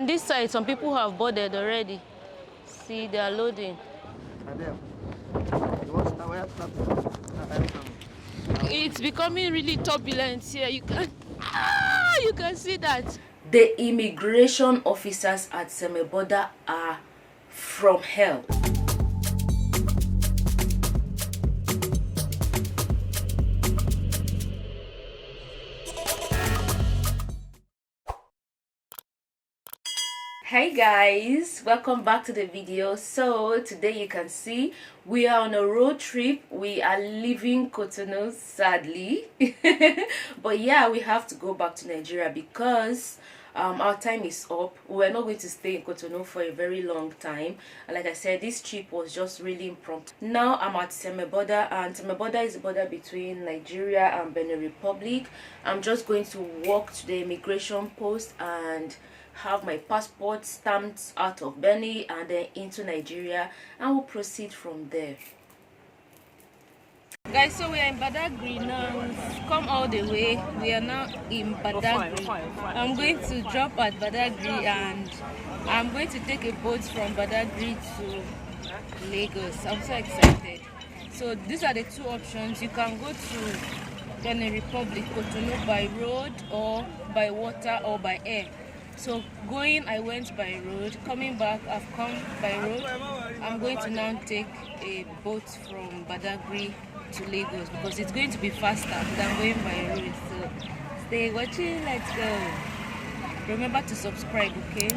This side, some people have boarded already. See, they are loading. It's becoming really turbulent here. You can see that. The immigration officers at Semeboda are from hell. Hey guys, welcome back to the video. So today you can see we are on a road trip. We are leaving Cotonou, sadly. But yeah, we have to go back to Nigeria because our time is up. We're not going to stay in Cotonou for a very long time. And like I said, this trip was just really impromptu. Now I'm at Semeboda, and Semeboda is the border between Nigeria and Benin Republic. I'm just going to walk to the immigration post and have my passport stamped out of Benin and then into Nigeria, and we'll proceed from there. Guys, so we are in Badagry now. We've come all the way. We are now in Badagry. I'm going to drop at Badagry and I'm going to take a boat from Badagry to Lagos. I'm so excited. So these are the two options. You can go to Benin Republic, Cotonou by road or by water or by air. So going, I went by road. Coming back, I've come by road. I'm going to now take a boat from Badagry to Lagos because it's going to be faster than going by road. So stay watching, let's go. Remember to subscribe, okay?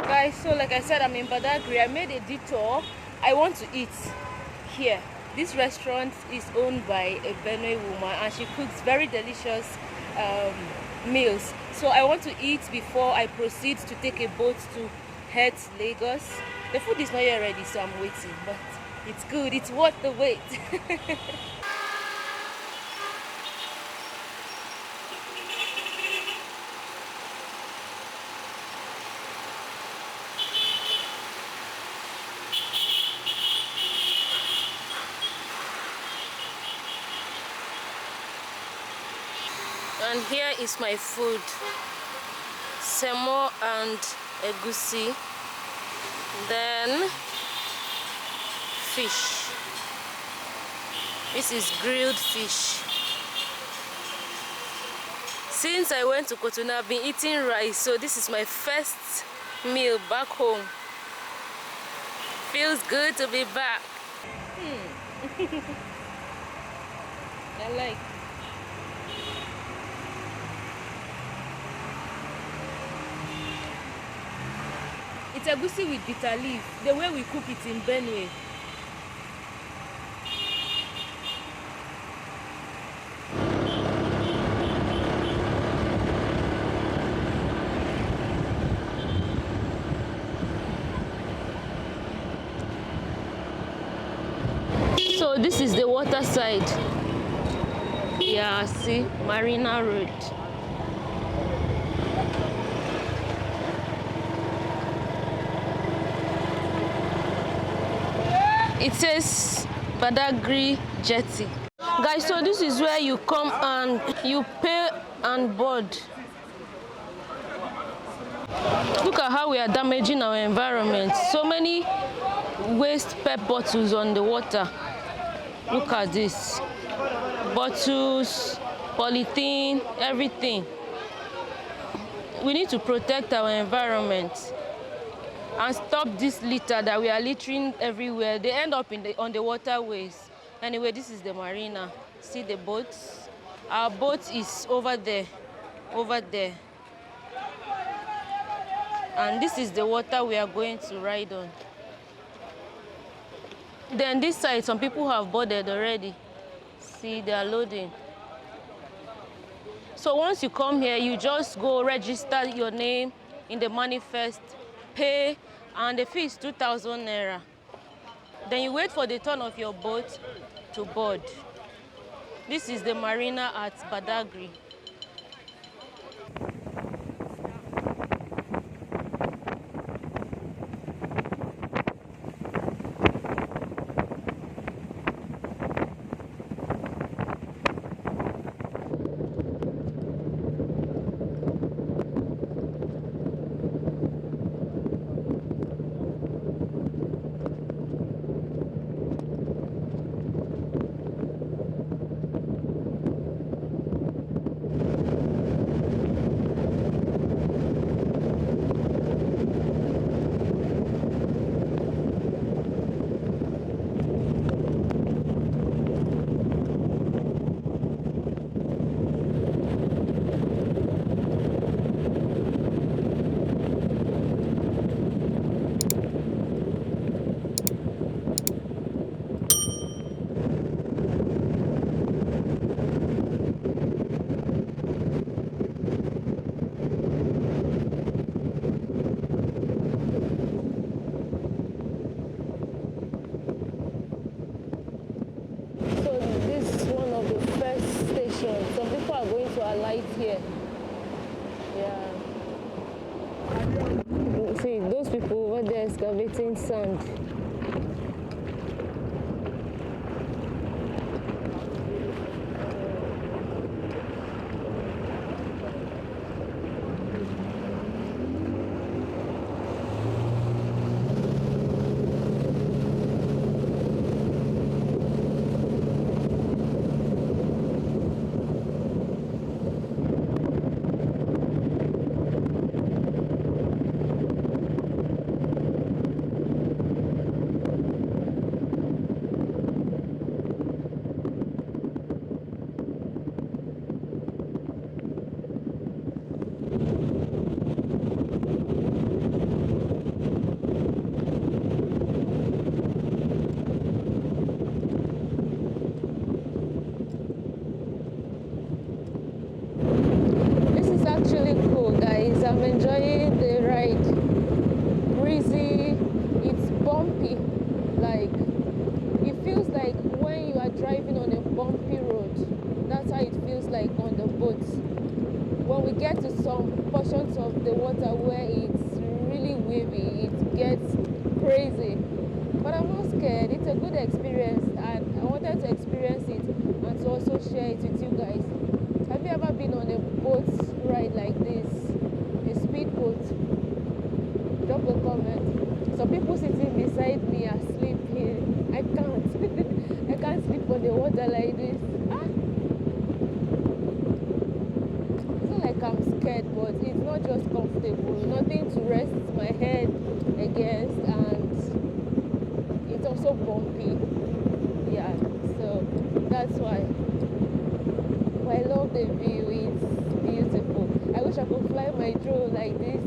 Guys, so like I said, I'm in Badagry. I made a detour. I want to eat here. This restaurant is owned by a Benue woman and she cooks very delicious meals. So I want to eat before I proceed to take a boat to head to Lagos. The food is not yet ready, so I'm waiting, but it's good. It's worth the wait. And here is my food, semo and egusi, then fish. This is grilled fish. Since I went to Cotonou, I've been eating rice, so this is my first meal back home. Feels good to be back. I like. It's egusi with bitter leaf, the way we cook it in Benue. So this is the water side. Yeah, see, Marina Road. It says Badagry Jetty. Guys, so this is where you come and you pay and board. Look at how we are damaging our environment. So many waste PET bottles on the water. Look at this. Bottles, polythene, everything. We need to protect our environment and stop this litter that we are littering everywhere. They end up on the waterways. Anyway, this is the marina. See the boats? Our boat is over there. And this is the water we are going to ride on. Then this side, some people have boarded already. See, they are loading. So once you come here, you just go register your name in the manifest, pay, and the fee is 2,000 naira. Then you wait for the turn of your boat to board. This is the marina at Badagry. people over there excavating sand. Actually cool, guys. I'm enjoying the ride. Breezy, it's bumpy. Like, it feels like when you are driving on a bumpy road, that's how it feels like on the boat. When we get to some portions of the water where it's really wavy, it gets crazy. But I'm not scared. It's a good experience, and I wanted to experience it and to also share it with you guys. Have you ever been on a boat ride like this, a speedboat? Drop a comment. Some people sitting beside me are sleeping. I can't. I can't sleep on the water like this. It's not like I'm scared, but it's not just comfortable. Nothing to rest my head against, and it's also bumpy. Yeah, so that's why. I love the view, it's beautiful. I wish I could fly my drone like this.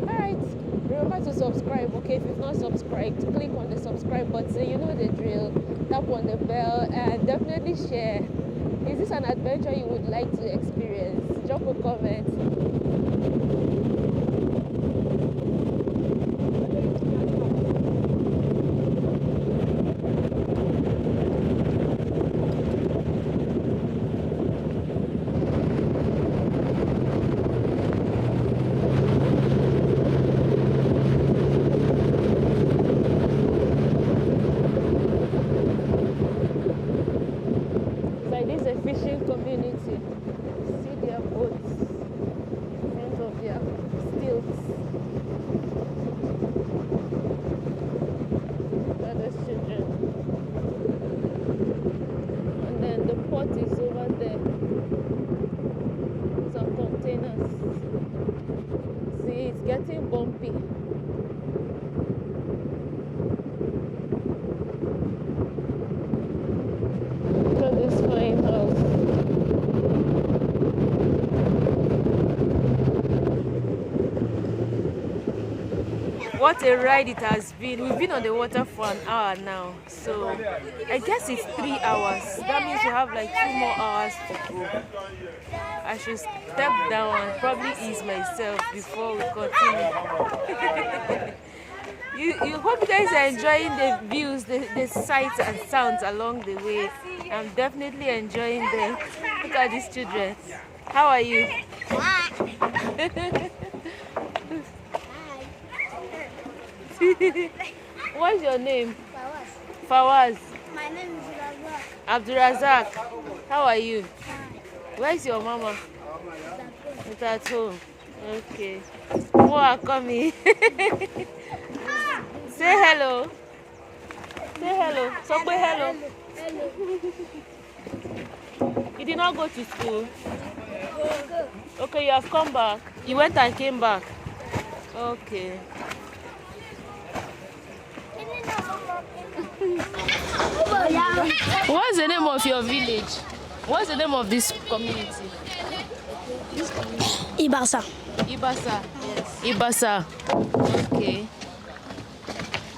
Alright, remember to subscribe, okay? If you've not subscribed, click on the subscribe button, you know the drill. Tap on the bell and definitely share. Is this an adventure you would like to experience? Drop a comment. Fishing community. See their boats in front of their stilts. Other children. And then the port is over there. Some containers. See, it's getting bumpy. Look at this fine house. What a ride it has been. We've been on the water for an hour now, so I guess it's 3 hours. That means we have like 2 more hours to go. I should step down and probably ease myself before we continue. You hope you guys are enjoying the views, the sights and sounds along the way. I'm definitely enjoying them. Look at these children. How are you? What's your name? Fawaz. My name is Abdurazak. How are you? Where's your mama? It's at home. Okay. More are coming. Say hello. Say hello. So say hello. You did not go to school? Okay, you have come back. You went and came back. Okay. What's the name of your village? What's the name of this community? Ibasa. Ibasa. Yes. Ibasa. Okay.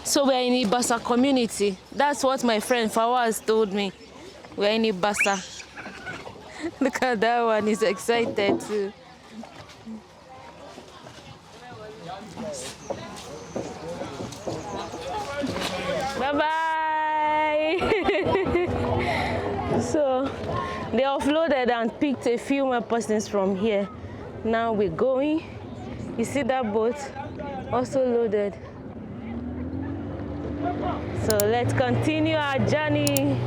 So we're in Ibasa community. That's what my friend Fawaz told me. We're in Ibasa. Look at that one, he's excited too. Bye-bye. So they offloaded and picked a few more persons from here. Now we're going You see that boat also loaded. So let's continue our journey.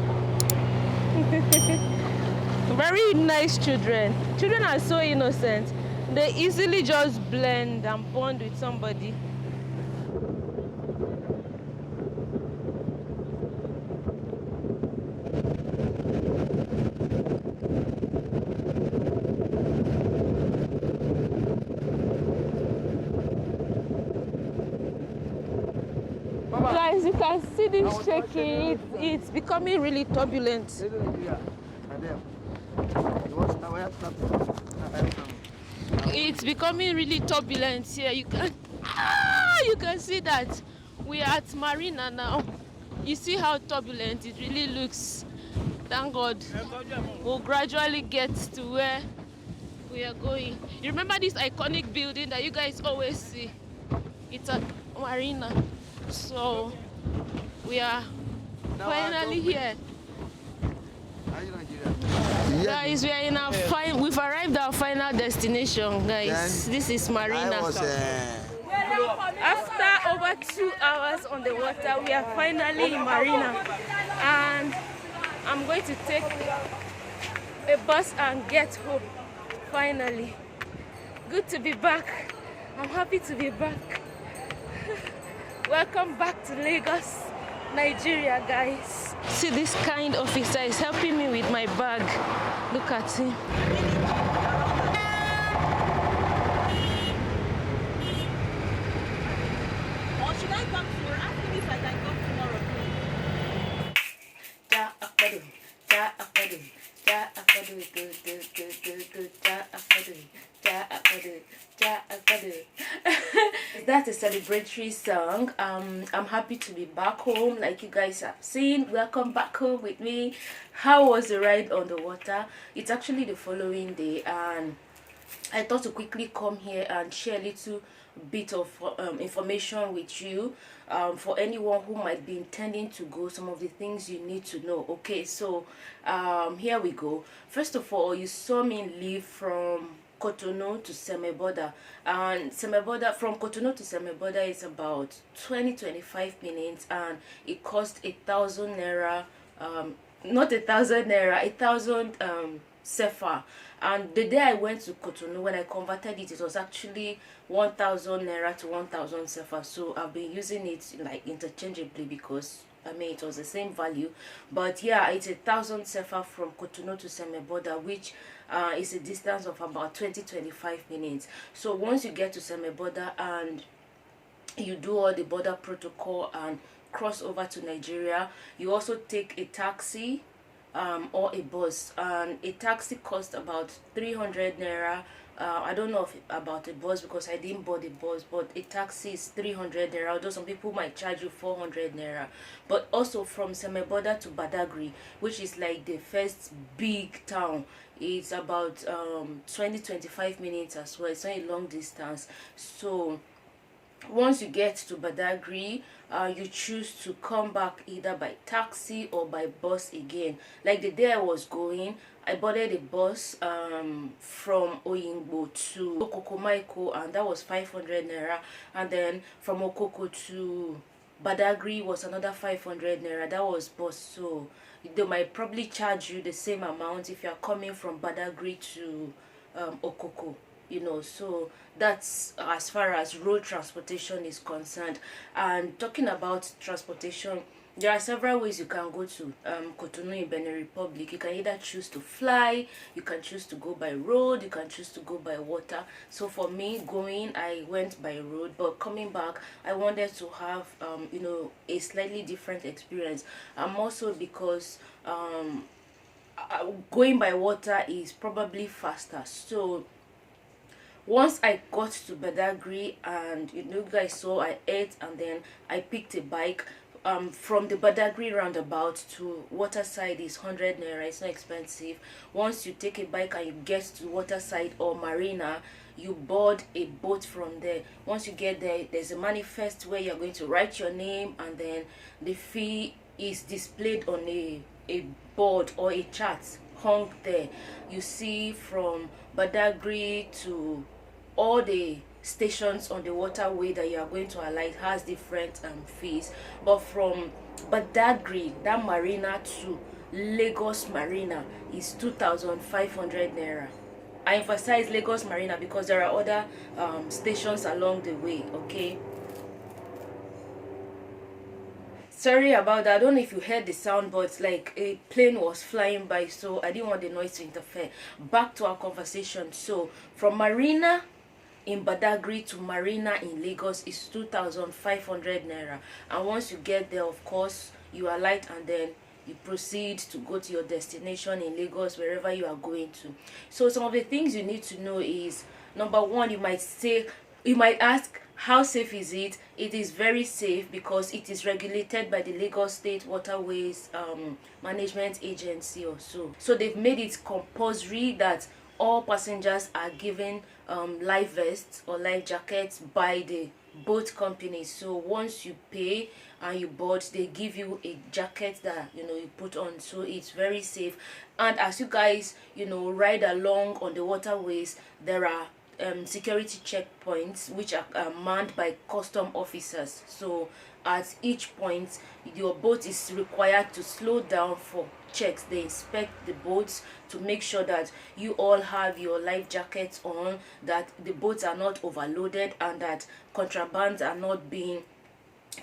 Very nice children. Children are so innocent. They easily just blend and bond with somebody. Guys, you can see this shaking. It's becoming really turbulent. It's becoming really turbulent here. You can see that we are at Marina now. You see how turbulent it really looks. Thank God we'll gradually get to where we are going. You remember this iconic building that you guys always see? It's at Marina. So we are finally here. Guys, we are in our we've arrived at our final destination, guys. This is Marina. After over 2 hours on the water, we are finally in Marina, and I'm going to take a bus and get home. Finally, good to be back. I'm happy to be back. Welcome back to Lagos, Nigeria, guys. See, this kind officer is helping me with my bag. Look at him. Or should I come tomorrow? Ask me if I can come tomorrow. That's a celebratory song. I'm happy to be back home, like you guys have seen. Welcome back home with me. How was the ride on the water? It's actually the following day, and I thought to quickly come here and share a little bit of information with you, for anyone who might be intending to go, some of the things you need to know. Okay, so here we go. First of all, you saw me leave from Cotonou to Semeboda, and Semeboda, from Cotonou to Semeboda, is about 20-25 minutes, and it cost 1,000 naira, not 1,000 naira, 1,000 sefa. And the day I went to Cotonou, when I converted it, it was actually 1,000 naira to 1,000 sefa. So I've been using it like interchangeably, because I mean it was the same value. But yeah, it's 1,000 sefa from Cotonou to Semeboda, which is a distance of about 20-25 minutes. So once you get to Semeboda and you do all the border protocol and cross over to Nigeria, you also take a taxi or a bus, and a taxi costs about 300 naira. I don't know about a bus, because I didn't board a bus, but a taxi is 300 naira, although some people might charge you 400 naira. But also from Semeboda to Badagry, which is like the first big town, it's about 20-25 minutes as well. It's not a long distance. So once you get to Badagry, you choose to come back either by taxi or by bus again. Like the day I was going, I boarded a bus from Oyingbo to Okoko, and that was 500 naira. And then from Okoko to Badagry was another 500 naira. That was bus. So they might probably charge you the same amount if you're coming from Badagry to Okoko. You know, so that's as far as road transportation is concerned. And talking about transportation, there are several ways you can go to Cotonou in Benin Republic. You can either choose to fly, you can choose to go by road, you can choose to go by water. So for me, going, I went by road, but coming back, I wanted to have you know, a slightly different experience. Also because going by water is probably faster. So once I got to Badagry, and you guys saw, I ate and then I picked a bike. From the Badagry roundabout to Waterside is 100 naira. It's not expensive. Once you take a bike and you get to Waterside or Marina, you board a boat from there. Once you get there, there's a manifest where you're going to write your name, and then the fee is displayed on a board or a chart hung there. You see from Badagry to all the stations on the waterway that you are going to alight has different fees. But from Badagry, that marina, to Lagos Marina is 2,500 naira. I emphasize Lagos Marina because there are other stations along the way. Okay, sorry about that. I don't know if you heard the sound, but like a plane was flying by, so I didn't want the noise to interfere. Back to our conversation. So from Marina in Badagry to Marina in Lagos is 2,500 naira, and once you get there, of course, you alight and then you proceed to go to your destination in Lagos, wherever you are going to. So some of the things you need to know is, number one, you might ask, how safe is it? It is very safe because it is regulated by the Lagos State Waterways Management Agency or so. So they've made it compulsory that all passengers are given life vests or life jackets by the boat companies. So once you pay and you board, they give you a jacket that you put on, so it's very safe. And as you guys ride along on the waterways, there are security checkpoints which are manned by custom officers. So at each point, your boat is required to slow down for checks. They inspect the boats to make sure that you all have your life jackets on, that the boats are not overloaded, and that contrabands are not being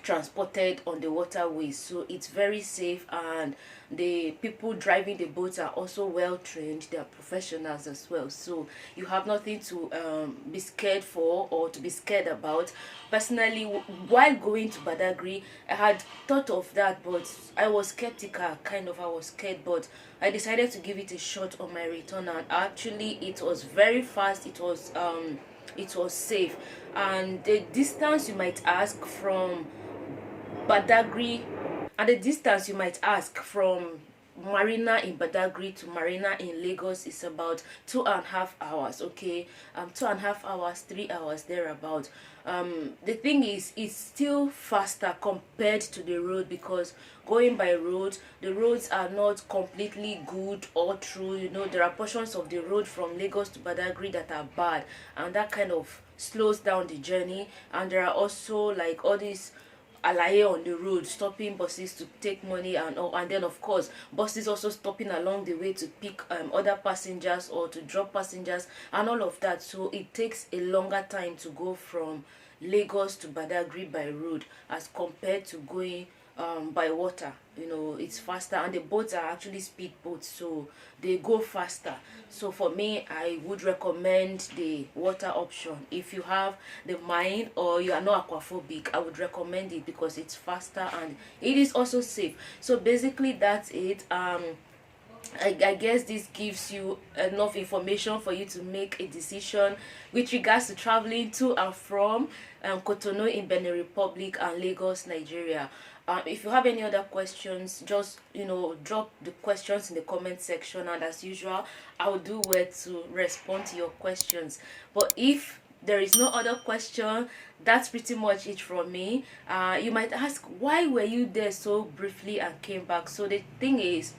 transported on the waterways. So it's very safe, and the people driving the boats are also well trained. They are professionals as well, so you have nothing to be scared for or to be scared about. Personally, while going to Badagry, I had thought of that, but I was skeptical. I was scared, but I decided to give it a shot on my return, and actually it was very fast. It was safe. And the distance, you might ask, from Badagry, and the distance you might ask from Marina in Badagry to Marina in Lagos is about 2.5 hours. Okay, 2.5 hours, 3 hours thereabout. The thing is, it's still faster compared to the road, because going by road, the roads are not completely good or true. There are portions of the road from Lagos to Badagry that are bad, and that kind of slows down the journey. And there are also like all these alaye on the road, stopping buses to take money and all, and then of course buses also stopping along the way to pick other passengers or to drop passengers and all of that. So it takes a longer time to go from Lagos to Badagry by road as compared to going by water. It's faster, and the boats are actually speed boats, so they go faster. So for me, I would recommend the water option. If you have the mind or you are not aquaphobic, I would recommend it because it's faster and it is also safe. So basically that's it. I guess this gives you enough information for you to make a decision with regards to traveling to and from Cotonou in Benin Republic and Lagos, Nigeria. If you have any other questions, just drop the questions in the comment section, and as usual, I will do well to respond to your questions. But if there is no other question, that's pretty much it from me. You might ask, why were you there so briefly and came back? So the thing is,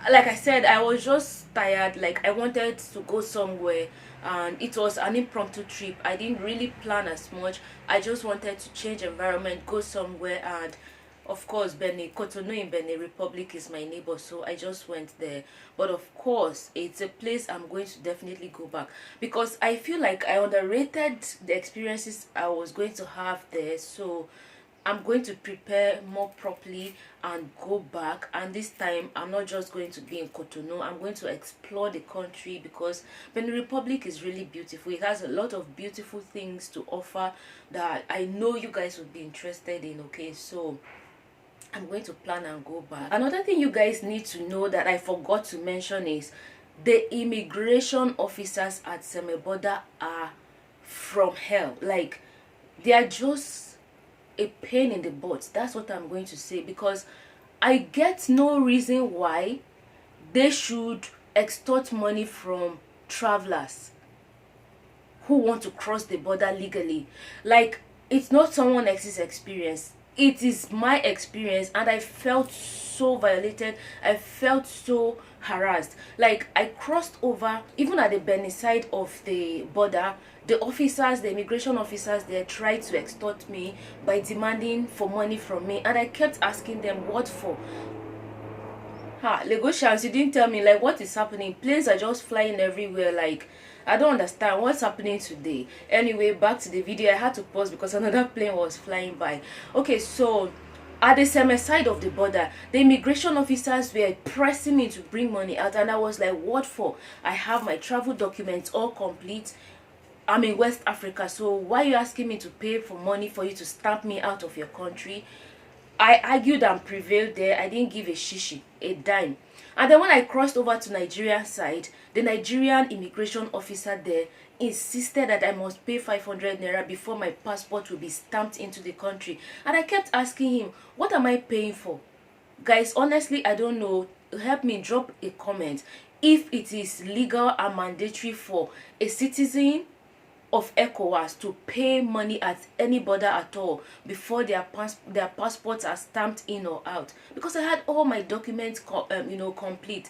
like I said, I was just tired. Like, I wanted to go somewhere, and it was an impromptu trip. I didn't really plan as much. I just wanted to change environment, go somewhere, and of course Cotonou in Benin Republic is my neighbor, so I just went there. But of course it's a place I'm going to definitely go back, because I feel like I underrated the experiences I was going to have there. So I'm going to prepare more properly and go back, and this time I'm not just going to be in Cotonou. I'm going to explore the country, because Benin Republic is really beautiful. It has a lot of beautiful things to offer that I know you guys would be interested in. Okay, so I'm going to plan and go back. Another thing you guys need to know that I forgot to mention is the immigration officers at Semeboda are from hell. Like, they are just a pain in the butt. That's what I'm going to say, because I get no reason why they should extort money from travelers who want to cross the border legally. Like, it's not someone else's experience, it is my experience, and I felt so violated. I felt so harassed. Like, I crossed over, even at the Benin side of the border, the officers, the immigration officers there tried to extort me by demanding for money from me, and I kept asking them, what for? Lagosians, you didn't tell me, like, what is happening? Planes are just flying everywhere. Like, I don't understand what's happening today. Anyway, back to the video. I had to pause because another plane was flying by. Okay, so at the same side of the border, the immigration officers were pressing me to bring money out, and I was like, what for? I have my travel documents all complete. I'm in West Africa, so why are you asking me to pay for money for you to stamp me out of your country? I argued and prevailed there. I didn't give a shishi, a dime. And then when I crossed over to Nigerian side, the Nigerian immigration officer there insisted that I must pay 500 naira before my passport will be stamped into the country. And I kept asking him, what am I paying for? Guys, honestly, I don't know. Help me, drop a comment if it is legal and mandatory for a citizen of ECOWAS to pay money at any border at all before their passports are stamped in or out, because I had all my documents complete.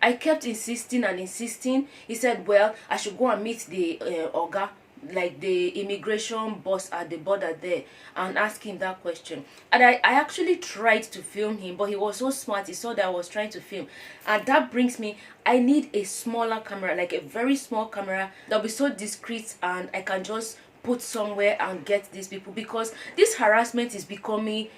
I kept insisting and insisting. He said, well, I should go and meet the oga, like the immigration boss at the border there, and ask him that question. And I actually tried to film him, but he was so smart, he saw that I was trying to film. And that brings me, I need a smaller camera, like a very small camera that'll be so discreet and I can just put somewhere and get these people, because this harassment is becoming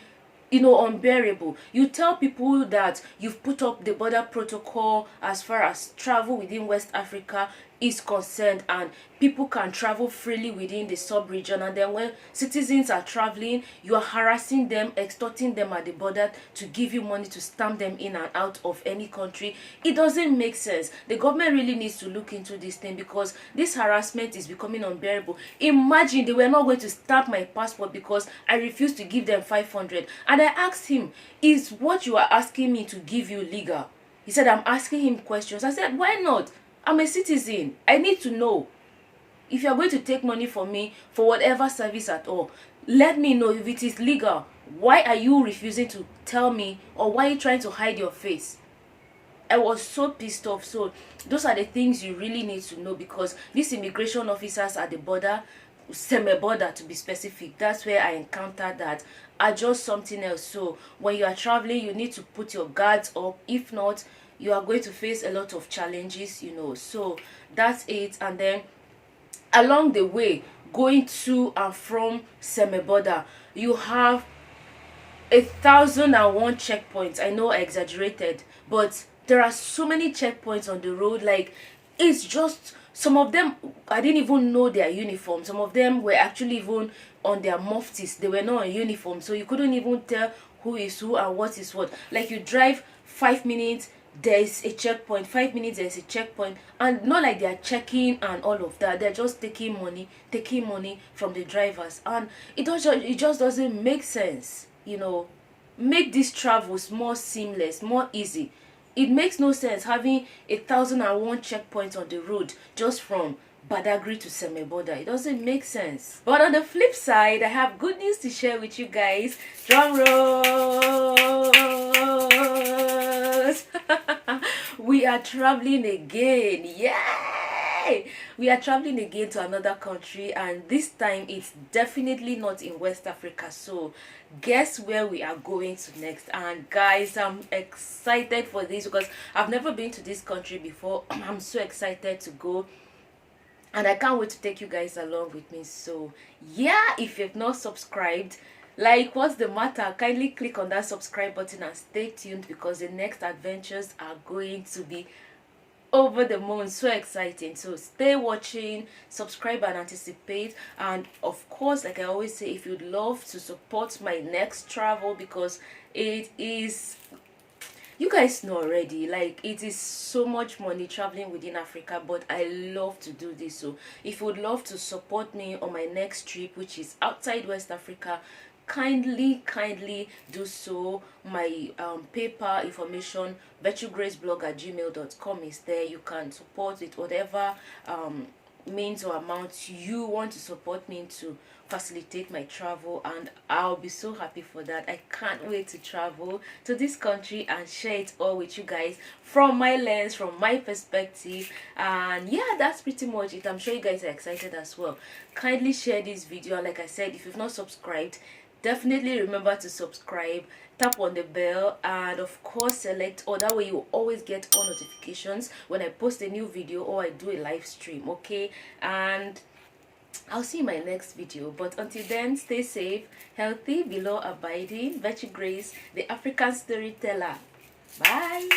unbearable. You tell people that you've put up the border protocol as far as travel within West Africa is concerned, and people can travel freely within the sub-region, and then when citizens are traveling, you are harassing them, extorting them at the border to give you money to stamp them in and out of any country. It doesn't make sense. The government really needs to look into this thing, because this harassment is becoming unbearable. Imagine they were not going to stamp my passport because I refused to give them 500, and I asked him, is what you are asking me to give you legal? He said, I'm asking him questions. I said, why not? I'm a citizen. I need to know. If you're going to take money from me for whatever service at all, let me know if it is legal. Why are you refusing to tell me, or why are you trying to hide your face? I was so pissed off. So those are the things you really need to know, because these immigration officers at the border, semi-border to be specific, that's where I encountered that, are just something else. So when you are traveling, you need to put your guards up. If not, you are going to face a lot of challenges, so that's it. And then along the way, going to and from semi-border, you have 1,001 checkpoints. I know I exaggerated, but there are so many checkpoints on the road. Like, it's just, some of them I didn't even know their uniform. Some of them were actually even on their muftis. They were not in uniform, so you couldn't even tell who is who and what is what. Like, you drive 5 minutes, there's a checkpoint, 5 minutes, there's a checkpoint, and not like they're checking and all of that. They're just taking money from the drivers, and it just doesn't make sense. Make these travels more seamless, more easy. It makes no sense having 1,001 checkpoints on the road just from Badagry to semi-border. It doesn't make sense. But on the flip side, I have good news to share with you guys. Drum rolls. We are traveling again. Yay! We are traveling again to another country, and this time it's definitely not in West Africa. So guess where we are going to next? And guys, I'm excited for this because I've never been to this country before. I'm so excited to go, and I can't wait to take you guys along with me. So yeah, if you've not subscribed, like, what's the matter? Kindly click on that subscribe button and stay tuned, because the next adventures are going to be over the moon. So exciting. So stay watching, subscribe and anticipate. And of course, like I always say, if you'd love to support my next travel, because it is, you guys know already, like, it is so much money traveling within Africa, but I love to do this. So if you would love to support me on my next trip, which is outside West Africa, kindly do so. My PayPal information, virtuegraceblog@gmail.com, is there. You can support with whatever means or amount you want to support me to facilitate my travel, and I'll be so happy for that. I can't wait to travel to this country and share it all with you guys from my lens, from my perspective. And yeah, that's pretty much it. I'm sure you guys are excited as well. Kindly share this video, and like I said, if you've not subscribed, definitely remember to subscribe, tap on the bell, and of course select all. That way you always get all notifications when I post a new video or I do a live stream. Okay, and I'll see you in my next video. But until then, stay safe, healthy, below abiding. Virtue Grace, the African storyteller. Bye.